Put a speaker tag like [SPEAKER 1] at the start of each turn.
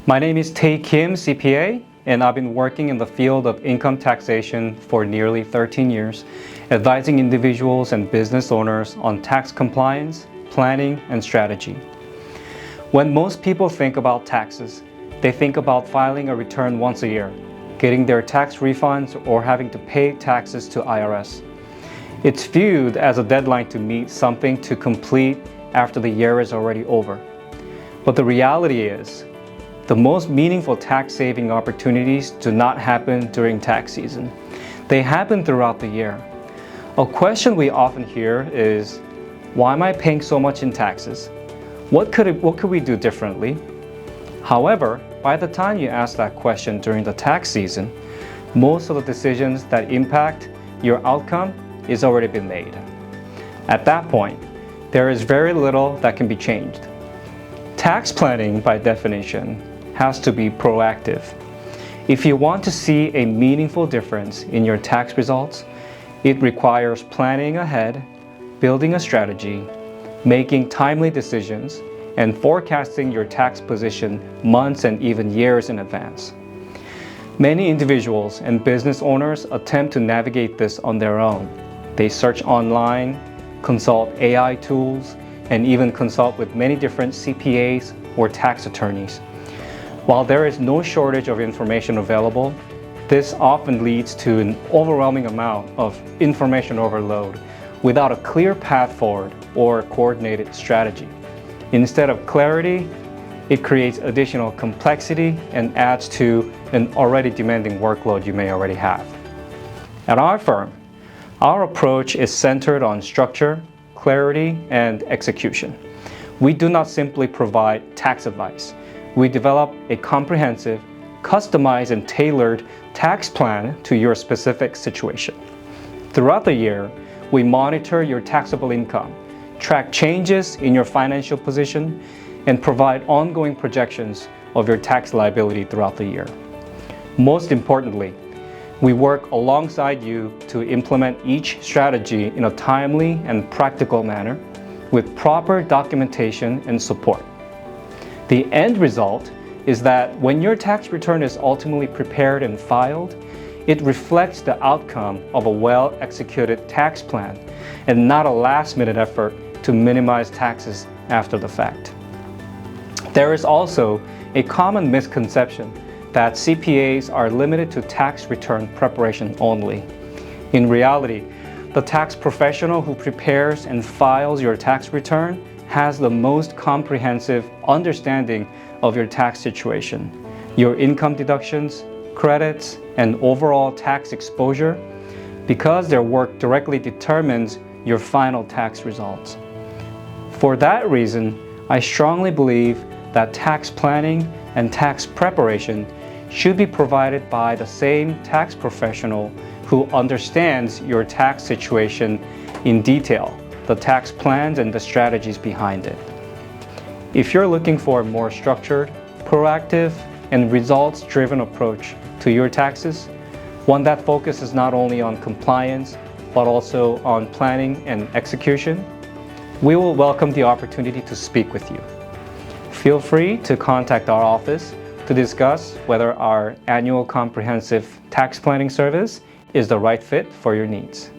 [SPEAKER 1] My name is Tae Kim CPA, and I've been working in the field of income taxation for nearly 13 years, advising individuals and business owners on tax compliance, planning, and strategy. When most people think about taxes, they think about filing a return once a year, getting their tax refunds, or having to pay taxes to IRS. It's viewed as a deadline to meet, something to complete after the year is already over. But the reality is, the most meaningful tax-saving opportunities do not happen during tax season. They happen throughout the year. A question we often hear is, why am I paying so much in taxes? What could we do differently? However, by the time you ask that question during the tax season, most of the decisions that impact your outcome is already been made. At that point, there is very little that can be changed. Tax planning, by definition, has to be proactive. If you want to see a meaningful difference in your tax results, it requires planning ahead, building a strategy, making timely decisions, and forecasting your tax position months and even years in advance. Many individuals and business owners attempt to navigate this on their own. They search online, consult AI tools, and even consult with many different CPAs or tax attorneys. While there is no shortage of information available, this often leads to an overwhelming amount of information overload without a clear path forward or coordinated strategy. Instead of clarity, it creates additional complexity and adds to an already demanding workload you may already have. At our firm, our approach is centered on structure, clarity, and execution. We do not simply provide tax advice. We develop a comprehensive, customized, and tailored tax plan to your specific situation. Throughout the year, we monitor your taxable income, track changes in your financial position, and provide ongoing projections of your tax liability throughout the year. Most importantly, we work alongside you to implement each strategy in a timely and practical manner with proper documentation and support. The end result is that when your tax return is ultimately prepared and filed, it reflects the outcome of a well-executed tax plan and not a last-minute effort to minimize taxes after the fact. There is also a common misconception that CPAs are limited to tax return preparation only. In reality, the tax professional who prepares and files your tax return has the most comprehensive understanding of your tax situation, your income deductions, credits, and overall tax exposure, because their work directly determines your final tax results. For that reason, I strongly believe that tax planning and tax preparation should be provided by the same tax professional who understands your tax situation in detail, the tax plans and the strategies behind it. If you're looking for a more structured, proactive, and results-driven approach to your taxes, one that focuses not only on compliance, but also on planning and execution, we will welcome the opportunity to speak with you. Feel free to contact our office to discuss whether our annual comprehensive tax planning service is the right fit for your needs.